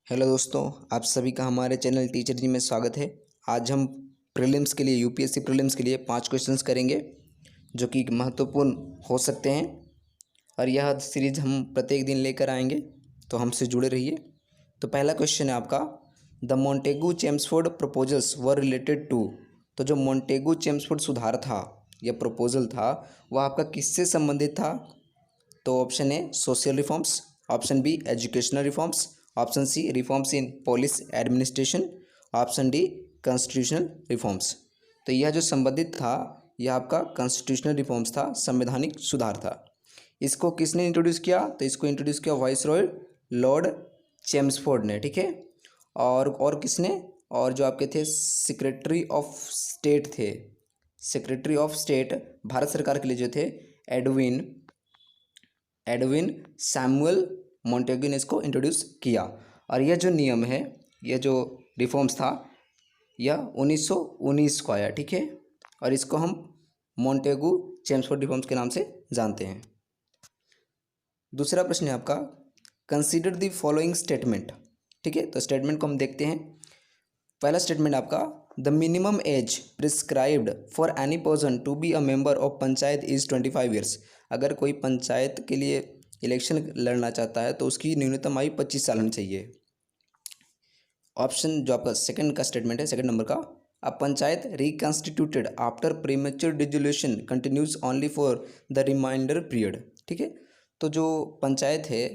Hello दोस्तों, आप सभी का हमारे चैनल टीचर जी में स्वागत है। आज हम प्रीलिम्स के लिए यूपीएससी प्रीलिम्स के लिए 5 क्वेश्चंस करेंगे जो कि महत्वपूर्ण हो सकते हैं और यह सीरीज हम प्रत्येक दिन लेकर आएंगे, तो हमसे जुड़े रहिए। तो पहला क्वेश्चन है आपका, the Montagu Chelmsford proposals were related to. तो जो मोंटेगू चेम्सफोर्ड सुधार था या प्रपोजल था वह आपका किससे संबंधित था? तो option A social reforms, option B educational reforms, option C reforms in police administration, option D constitutional reforms. तो यह जो संबंधित था यह आपका कॉन्स्टिट्यूशनल रिफॉर्म्स था, संवैधानिक सुधार था। इसको किसने इंट्रोड्यूस किया? तो इसको इंट्रोड्यूस किया वाइसरॉय लॉर्ड चेम्सफोर्ड ने, ठीक है। और किसने? और जो आपके थे सेक्रेटरी ऑफ स्टेट थे, सेक्रेटरी ऑफ स्टेट भारत सरकार के लिए जो थे एडविन सैमुअल मोंटेगू ने इसको इंट्रोड्यूस किया। और यह जो नियम है, यह जो रिफॉर्म्स था, यह 1919 को आया, ठीक है। और इसको हम मोंटेगू चेम्सफोर्ड रिफॉर्म्स के नाम से जानते हैं। दूसरा प्रश्न है आपका, कंसीडर द फॉलोइंग स्टेटमेंट, ठीक है। तो स्टेटमेंट को हम देखते हैं। पहला स्टेटमेंट आपका, the minimum age prescribed for any person to be a member of panchayat is 25 years. अगर कोई पंचायत के लिए इलेक्शन लड़ना चाहता है तो उसकी न्यूनतम आयु 25 साल होनी चाहिए। ऑप्शन जो आपका सेकंड का स्टेटमेंट है, सेकंड नंबर का, a panchayat reconstituted after premature dissolution continues only for the reminder period, ठीक है। तो जो पंचायत है,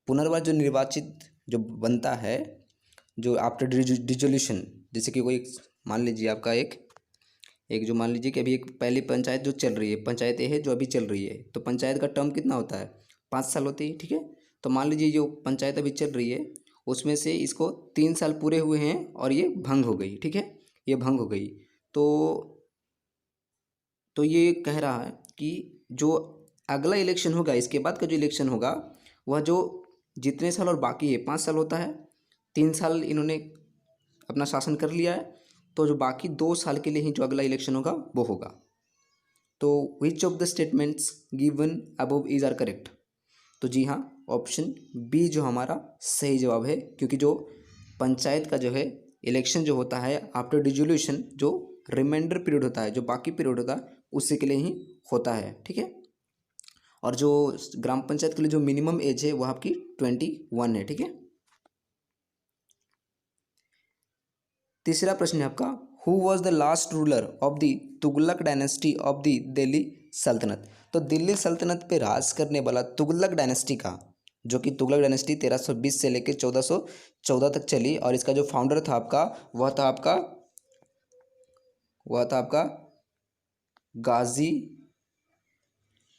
पुनर्वार जो निर्वाचित जो बनता है, जो आफ्टर डिसोल्यूशन, जैसे कि कोई मान लीजिए आपका एक जो मान लीजिए कि अभी एक पहली पंचायत जो चल रही है, पंचायत ये है जो अभी चल रही है, तो पंचायत का टर्म कितना होता है? 5 साल होती है, ठीक है। तो मान लीजिए जो पंचायत अभी चल रही है उसमें से इसको 3 साल पूरे हुए हैं और ये भंग हो गई, ठीक है, ये भंग हो गई। तो ये कह रहा है कि जो अगला इलेक्शन होगा, इसके बाद का जो इलेक्शन होगा, वह जो जितने साल और बाकी है, 5 साल होता है, 3 साल इन्होंने अपना शासन कर लिया है, तो जो बाकी 2 साल के लिए ही जो अगला इलेक्शन होगा वो होगा। तो which of the statements given above is are correct? तो जी हाँ, ऑप्शन बी जो हमारा सही जवाब है, क्योंकि जो पंचायत का जो है इलेक्शन जो होता है आफ्टर डिसोल्यूशन, जो रिमाइंडर पीरियड होता है, जो बाकी पीरियड होता है, उसी के लिए ही होता है, ठीक है। और जो ग्राम पंचायत के लिए जो मिनिमम एज है वह आपकी 21 है, ठीक है। तीसरा प्रश्न है आपका, who was the last ruler of the Tughlaq dynasty of the Delhi सल्तनत। तो दिल्ली सल्तनत पे राज करने वाला तुगलक डायनेस्टी का, जो कि तुगलक डायनेस्टी 1320 से लेकर 1414 तक चली, और इसका जो फाउंडर था आपका वह था आपका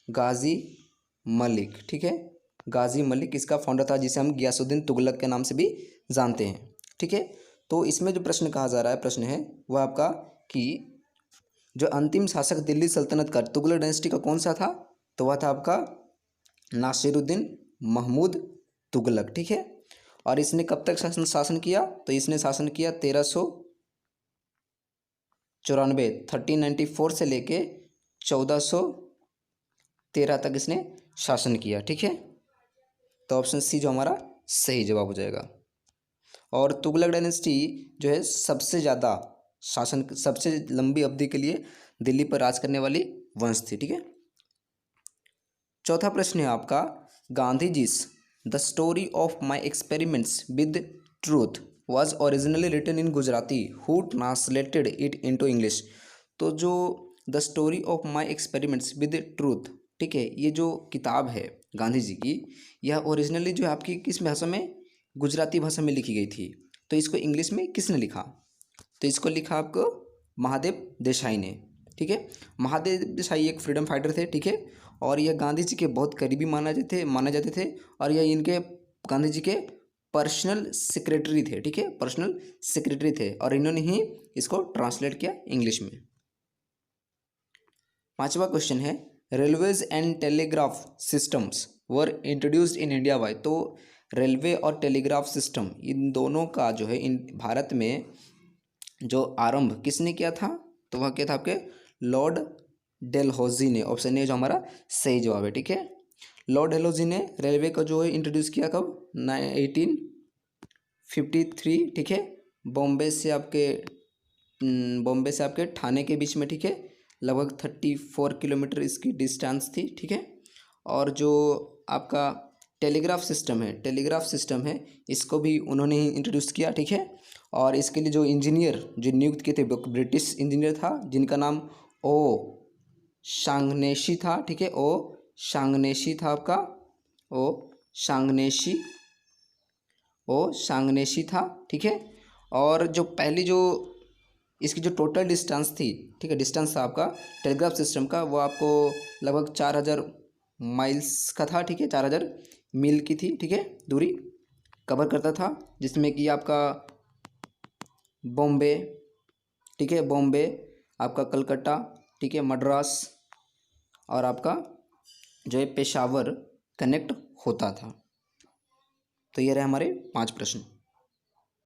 गाजी मलिक, ठीक है। गाजी मलिक इसका फाउंडर था, जिसे हम गियासुद्दीन तुगलक के नाम से भी जानते हैं, ठीक है। तो इसमें जो प्रश्न कहा जा रहा है, प्रश्न है वह आपका कि जो अंतिम शासक दिल्ली सल्तनत का तुगलक डायनेस्टी का कौन सा था? तो वह था आपका नासिरुद्दीन महमूद तुगलक, ठीक है। और इसने कब तक शासन किया? तो इसने शासन किया 1394, 1394 से लेके 1413 तक इसने शासन किया, ठीक है। तो ऑप्शन सी जो हमारा सही जवाब हो जाएगा। और तुगलक डायनेस्टी जो है सबसे ज़्यादा शासन, सबसे लंबी अवधि के लिए दिल्ली पर राज करने वाली वंश थी, ठीक है। चौथा प्रश्न है आपका, Gandhi ji's the story of my experiments with truth was originally written in Gujarati, who translated it into English. तो जो the story of my experiments with truth, ठीक है, ये जो किताब है गांधी जी की, यह ओरिजिनली जो है आपकी किस भाषा में? गुजराती भाषा में लिखी गई थी। तो इसको इंग्लिश में किसने लिखा? तो इसको लिखा आपको महादेव देसाई ने, ठीक है। महादेव देसाई एक फ्रीडम फाइटर थे, ठीक है, और यह गांधी जी के बहुत करीबी माने जाते थे, और यह इनके गांधी जी के पर्सनल सेक्रेटरी थे, ठीक है, पर्सनल सेक्रेटरी थे, और इन्होंने ही इसको ट्रांसलेट किया इंग्लिश में। पांचवा क्वेश्चन है, railways and telegraph systems were introduced in India by. तो रेलवे और टेलीग्राफ सिस्टम, इन दोनों का जो है इन भारत में जो आरंभ किसने किया था? तो वह क्या था आपके लॉर्ड डेलहौजी ने। ऑप्शन ए जो हमारा सही जवाब है, ठीक है। लॉर्ड डेलहौजी ने रेलवे का जो है इंट्रोड्यूस किया कब? 53, ठीक है। बॉम्बे से आपके ठाणे के बीच में, ठीक है। लगभग 34 किलोमीटर इसकी डिस्टेंस थी, ठीक है। और जो आपका टेलीग्राफ सिस्टम है इसको भी उन्होंने ही इंट्रोड्यूस किया, ठीक है। और इसके लिए जो इंजीनियर जो नियुक्त किए थे वो ब्रिटिश इंजीनियर था, जिनका नाम ओ शांगनेशी था, ठीक है। ओ शांगनेशी था आपका, ओ शांगनेशी था, ठीक है। और जो पहली जो इसकी जो टोटल डिस्टेंस थी, ठीक है, डिस्टेंस था आपका टेलीग्राफ सिस्टम का, वो आपको लगभग 4000 माइल्स का था, ठीक है। 4000 मील की थी, ठीक है, दूरी कवर करता था, जिसमें कि आपका बॉम्बे, ठीक है, बॉम्बे, आपका कलकत्ता, ठीक है, मद्रास और आपका जो है पेशावर कनेक्ट होता था। तो ये रहे हमारे 5 प्रश्न।